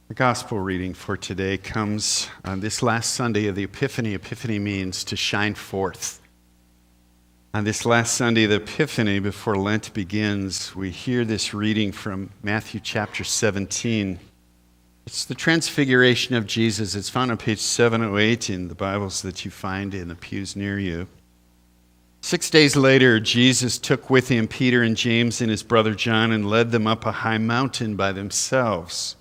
The gospel reading for today comes on this last Sunday of the Epiphany. Epiphany means to shine forth. On this last Sunday of the Epiphany, before Lent begins, we hear this reading from Matthew chapter 17. It's the transfiguration of Jesus. It's found on page 708 in the Bibles that you find in the pews near you. 6 days later, Jesus took with him Peter and James and his brother John and led them up a high mountain by themselves.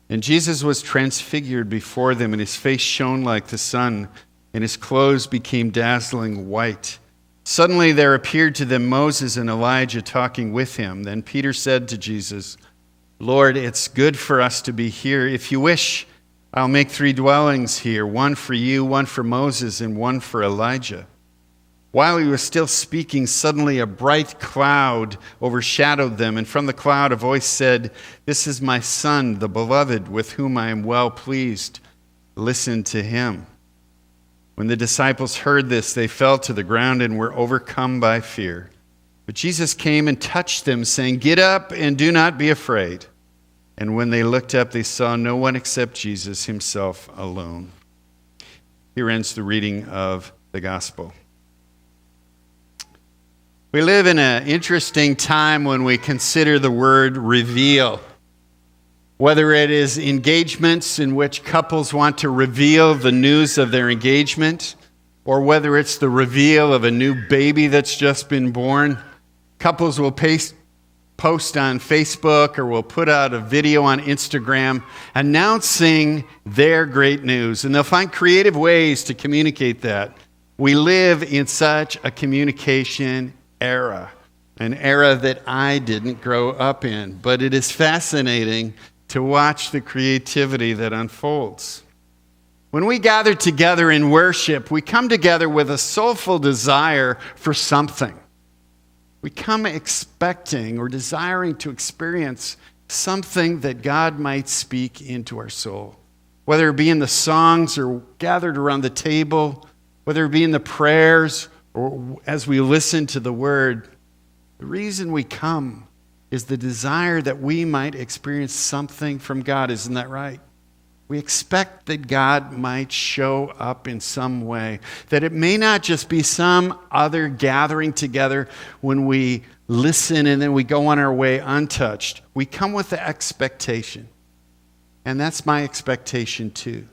And Jesus was transfigured before them, and his face shone like the sun, and his clothes became dazzling white. Suddenly there appeared to them Moses and Elijah talking with him. Then Peter said to Jesus, "Lord, it's good for us to be here. If you wish, I'll make 3 dwellings here, one for you, one for Moses, and one for Elijah." While he was still speaking, suddenly a bright cloud overshadowed them, and from the cloud a voice said, "This is my Son, the beloved, with whom I am well pleased. Listen to him." When the disciples heard this, they fell to the ground and were overcome by fear. But Jesus came and touched them, saying, "Get up and do not be afraid." And when they looked up, they saw no one except Jesus himself alone. Here ends the reading of the gospel. We live in an interesting time when we consider the word reveal. Whether it is engagements in which couples want to reveal the news of their engagement, or whether it's the reveal of a new baby that's just been born, couples will post on Facebook or will put out a video on Instagram announcing their great news, and they'll find creative ways to communicate that. We live in such a communication era, an era that I didn't grow up in, but it is fascinating to watch the creativity that unfolds. When we gather together in worship, we come together with a soulful desire for something. We come expecting or desiring to experience something that God might speak into our soul, whether it be in the songs or gathered around the table, whether it be in the prayers or as we listen to the word. The reason we come is the desire that we might experience something from God. Isn't that right? We expect that God might show up in some way, that it may not just be some other gathering together when we listen and then we go on our way untouched. We come with the expectation, and that's my expectation too.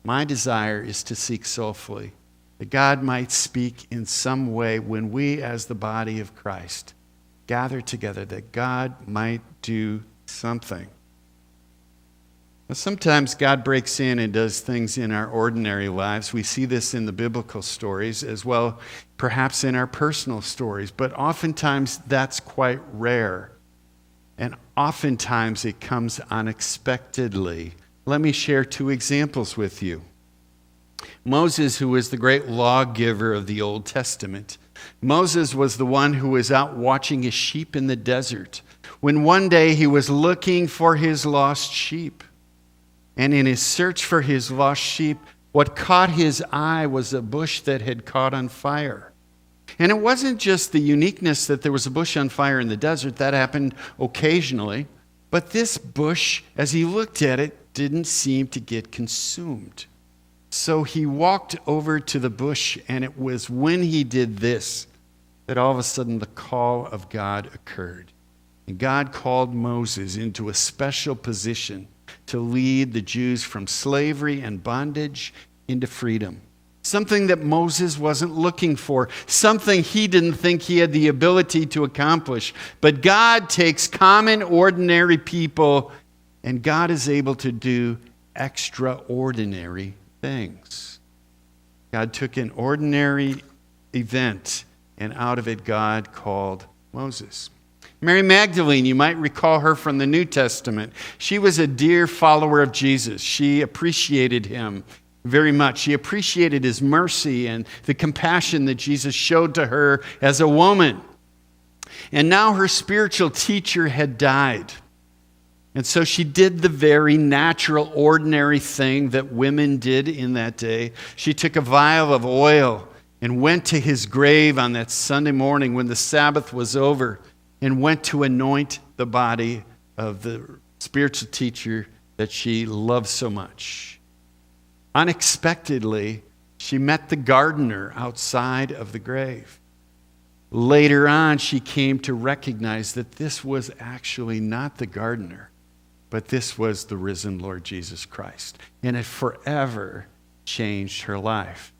My desire is to seek soulfully that God might speak in some way when we, as the body of Christ, gather together, that God might do something. Now, sometimes God breaks in and does things in our ordinary lives. We see this in the biblical stories as well, perhaps in our personal stories, but oftentimes that's quite rare. And oftentimes it comes unexpectedly. Let me share 2 examples with you. Moses, who was the great lawgiver of the Old Testament. Moses was the one who was out watching his sheep in the desert when one day he was looking for his lost sheep. And in his search for his lost sheep, what caught his eye was a bush that had caught on fire. And it wasn't just the uniqueness that there was a bush on fire in the desert. That happened occasionally. But this bush, as he looked at it, didn't seem to get consumed. So he walked over to the bush, and it was when he did this that all of a sudden the call of God occurred. And God called Moses into a special position to lead the Jews from slavery and bondage into freedom. Something that Moses wasn't looking for, something he didn't think he had the ability to accomplish. But God takes common, ordinary people, and God is able to do extraordinary things. God took an ordinary event, and out of it God called Moses. Mary Magdalene, you might recall her from the New Testament. She was a dear follower of Jesus. She appreciated him very much. She appreciated his mercy and the compassion that Jesus showed to her as a woman. And now her spiritual teacher had died. And so she did the very natural, ordinary thing that women did in that day. She took a vial of oil and went to his grave on that Sunday morning when the Sabbath was over and went to anoint the body of the spiritual teacher that she loved so much. Unexpectedly, she met the gardener outside of the grave. Later on, she came to recognize that this was actually not the gardener, but this was the risen Lord Jesus Christ. And it forever changed her life.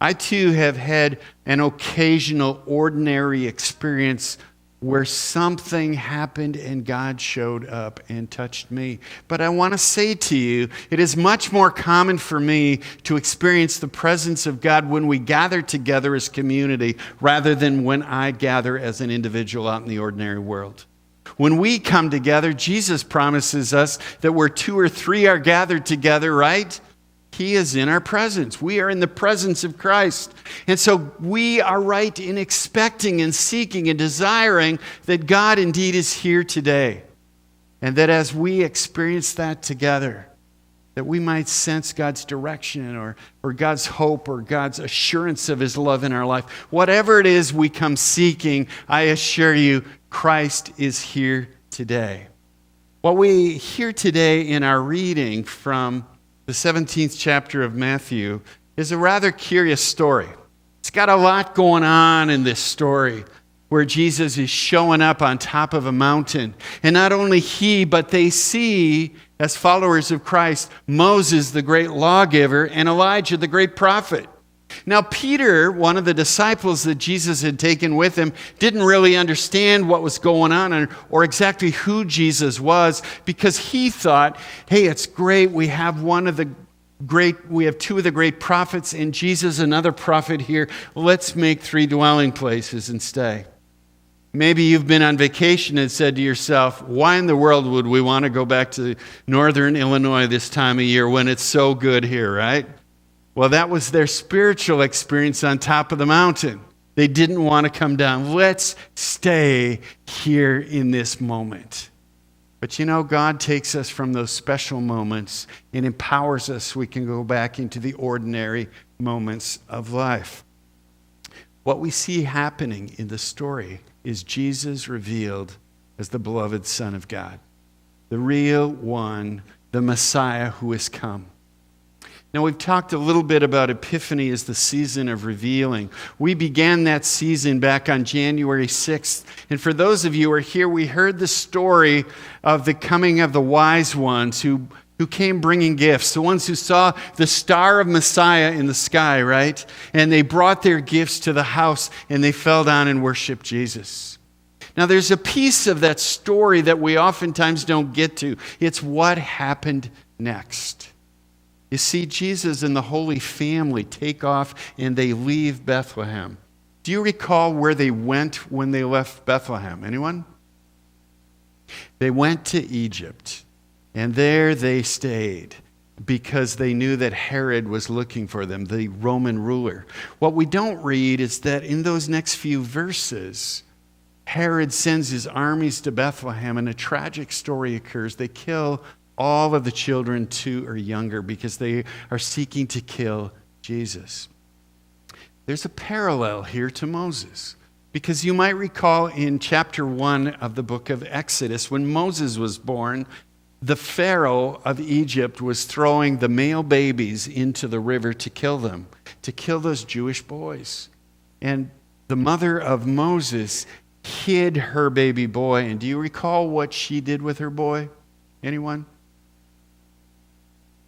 I too have had an occasional ordinary experience where something happened and God showed up and touched me. But I want to say to you, it is much more common for me to experience the presence of God when we gather together as community rather than when I gather as an individual out in the ordinary world. When we come together, Jesus promises us that where 2 or 3 are gathered together, right? He is in our presence. We are in the presence of Christ. And so we are right in expecting and seeking and desiring that God indeed is here today. And that as we experience that together, that we might sense God's direction or God's hope or God's assurance of His love in our life. Whatever it is we come seeking, I assure you, Christ is here today. What we hear today in our reading from the 17th chapter of Matthew is a rather curious story. It's got a lot going on in this story where Jesus is showing up on top of a mountain. And not only he, but they see, as followers of Christ, Moses, the great lawgiver, and Elijah, the great prophet. Now, Peter, one of the disciples that Jesus had taken with him, didn't really understand what was going on or exactly who Jesus was, because he thought, hey, it's great. We have two of the great prophets, and Jesus, another prophet here. Let's make 3 dwelling places and stay. Maybe you've been on vacation and said to yourself, why in the world would we want to go back to northern Illinois this time of year when it's so good here, right? Well, that was their spiritual experience on top of the mountain. They didn't want to come down. Let's stay here in this moment. But you know, God takes us from those special moments and empowers us so we can go back into the ordinary moments of life. What we see happening in the story is Jesus revealed as the beloved Son of God, the real one, the Messiah who has come. Now, we've talked a little bit about Epiphany as the season of revealing. We began that season back on January 6th. And for those of you who are here, we heard the story of the coming of the wise ones who came bringing gifts, the ones who saw the star of Messiah in the sky, right? And they brought their gifts to the house and they fell down and worshiped Jesus. Now, there's a piece of that story that we oftentimes don't get to. It's what happened next. You see, Jesus and the Holy Family take off and they leave Bethlehem. Do you recall where they went when they left Bethlehem? Anyone? They went to Egypt, and there they stayed because they knew that Herod was looking for them, the Roman ruler. What we don't read is that in those next few verses, Herod sends his armies to Bethlehem, and a tragic story occurs. They kill all of the children 2 or younger because they are seeking to kill Jesus. There's a parallel here to Moses, because you might recall in chapter 1 of the book of Exodus, when Moses was born, the Pharaoh of Egypt was throwing the male babies into the river to kill them, to kill those Jewish boys. And the mother of Moses hid her baby boy. And do you recall what she did with her boy? Anyone?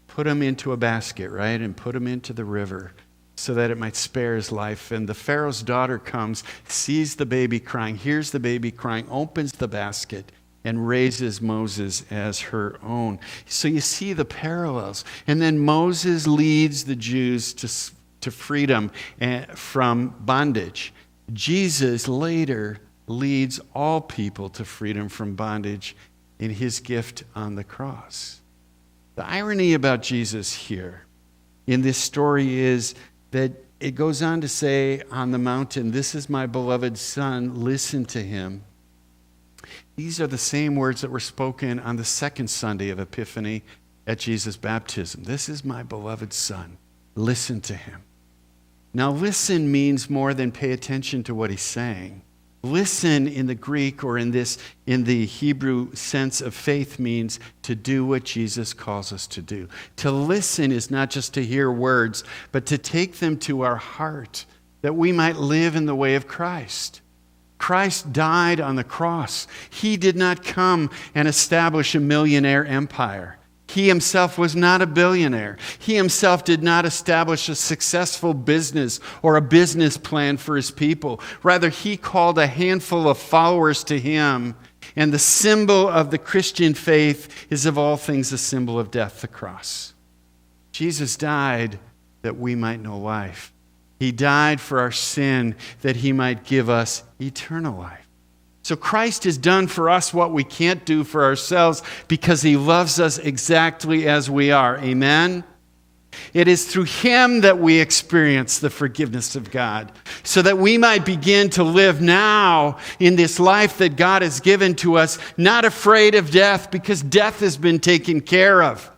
Put him into a basket, right? And put him into the river so that it might spare his life. And the Pharaoh's daughter comes, sees the baby crying, hears the baby crying, opens the basket, and raises Moses as her own. So you see the parallels. And then Moses leads the Jews to freedom from bondage. Jesus later leads all people to freedom from bondage in his gift on the cross. The irony about Jesus here in this story is that it goes on to say on the mountain, "This is my beloved Son, listen to him." These are the same words that were spoken on the second Sunday of Epiphany at Jesus' baptism. "This is my beloved Son, listen to him." Now, listen means more than pay attention to what he's saying. Listen in the Greek or in the Hebrew sense of faith means to do what Jesus calls us to do. To listen is not just to hear words, but to take them to our heart, that we might live in the way of Christ. Christ died on the cross. He did not come and establish a millionaire empire. He himself was not a billionaire. He himself did not establish a successful business or a business plan for his people. Rather, he called a handful of followers to him. And the symbol of the Christian faith is of all things a symbol of death, the cross. Jesus died that we might know life. He died for our sin that he might give us eternal life. So Christ has done for us what we can't do for ourselves because he loves us exactly as we are. Amen? It is through him that we experience the forgiveness of God, so that we might begin to live now in this life that God has given to us, not afraid of death because death has been taken care of.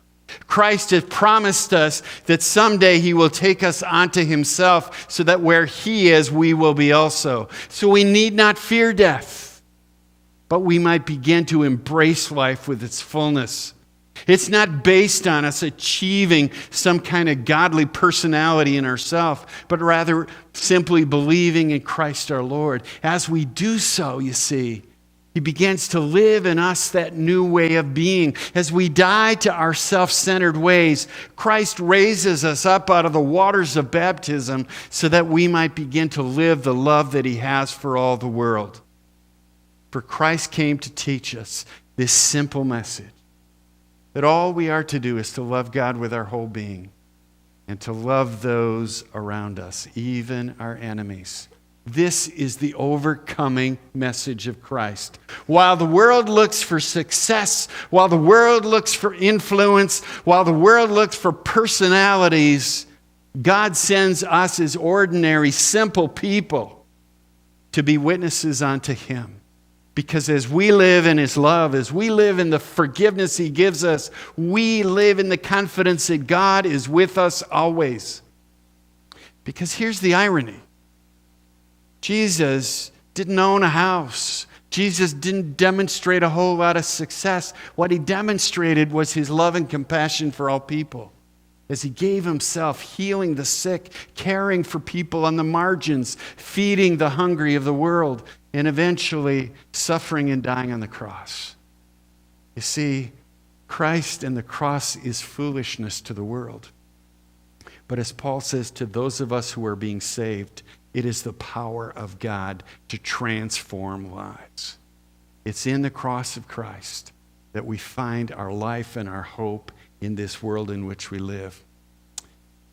Christ has promised us that someday he will take us onto himself so that where he is, we will be also. So we need not fear death, but we might begin to embrace life with its fullness. It's not based on us achieving some kind of godly personality in ourselves, but rather simply believing in Christ our Lord. As we do so, you see, he begins to live in us that new way of being. As we die to our self-centered ways, Christ raises us up out of the waters of baptism so that we might begin to live the love that he has for all the world. For Christ came to teach us this simple message, that all we are to do is to love God with our whole being and to love those around us, even our enemies. This is the overcoming message of Christ. While the world looks for success, while the world looks for influence, while the world looks for personalities, God sends us as ordinary, simple people to be witnesses unto him. Because as we live in his love, as we live in the forgiveness he gives us, we live in the confidence that God is with us always. Because here's the irony. Jesus didn't own a house. Jesus didn't demonstrate a whole lot of success. What he demonstrated was his love and compassion for all people. As he gave himself, healing the sick, caring for people on the margins, feeding the hungry of the world, and eventually suffering and dying on the cross. You see, Christ and the cross is foolishness to the world. But as Paul says, to those of us who are being saved, it is the power of God to transform lives. It's in the cross of Christ that we find our life and our hope in this world in which we live.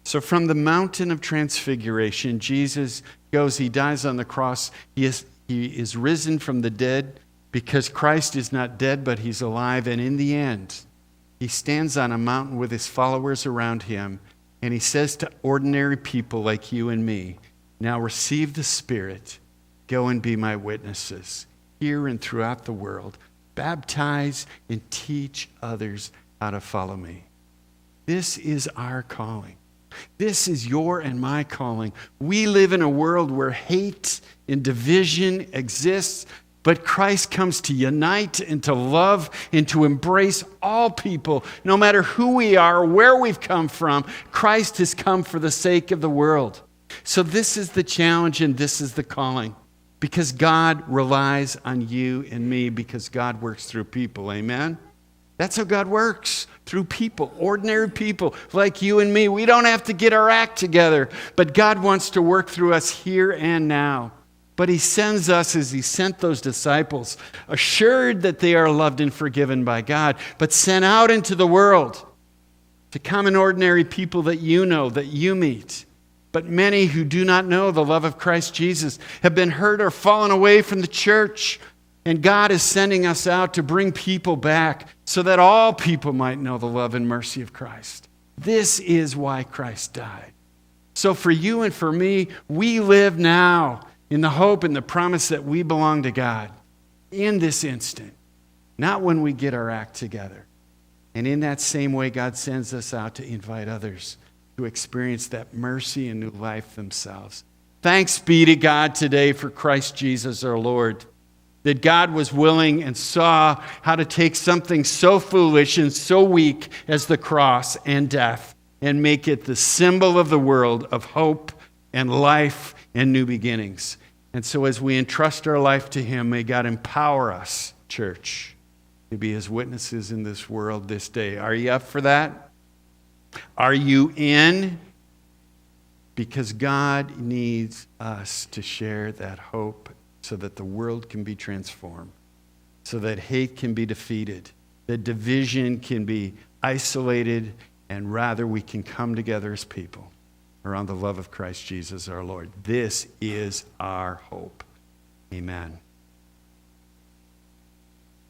So from the mountain of transfiguration, Jesus goes, he dies on the cross. He is risen from the dead because Christ is not dead, but he's alive. And in the end, he stands on a mountain with his followers around him, and he says to ordinary people like you and me, now receive the Spirit, go and be my witnesses here and throughout the world. Baptize and teach others how to follow me. This is our calling. This is your and my calling. We live in a world where hate and division exists, but Christ comes to unite and to love and to embrace all people, no matter who we are or where we've come from. Christ has come for the sake of the world. So this is the challenge and this is the calling, because God relies on you and me, because God works through people. Amen? That's how God works, through people, ordinary people like you and me. We don't have to get our act together, but God wants to work through us here and now. But he sends us as he sent those disciples, assured that they are loved and forgiven by God, but sent out into the world to common ordinary people that you know, that you meet. But many who do not know the love of Christ Jesus have been hurt or fallen away from the church. And God is sending us out to bring people back so that all people might know the love and mercy of Christ. This is why Christ died. So for you and for me, we live now in the hope and the promise that we belong to God in this instant, not when we get our act together. And in that same way, God sends us out to invite others to experience that mercy and new life themselves. Thanks be to God today for Christ Jesus our Lord, that God was willing and saw how to take something so foolish and so weak as the cross and death and make it the symbol of the world of hope and life and new beginnings. And so as we entrust our life to him, may God empower us, church, to be his witnesses in this world this day. Are you up for that? Are you in? Because God needs us to share that hope so that the world can be transformed, so that hate can be defeated, that division can be isolated, and rather we can come together as people around the love of Christ Jesus our Lord. This is our hope. Amen.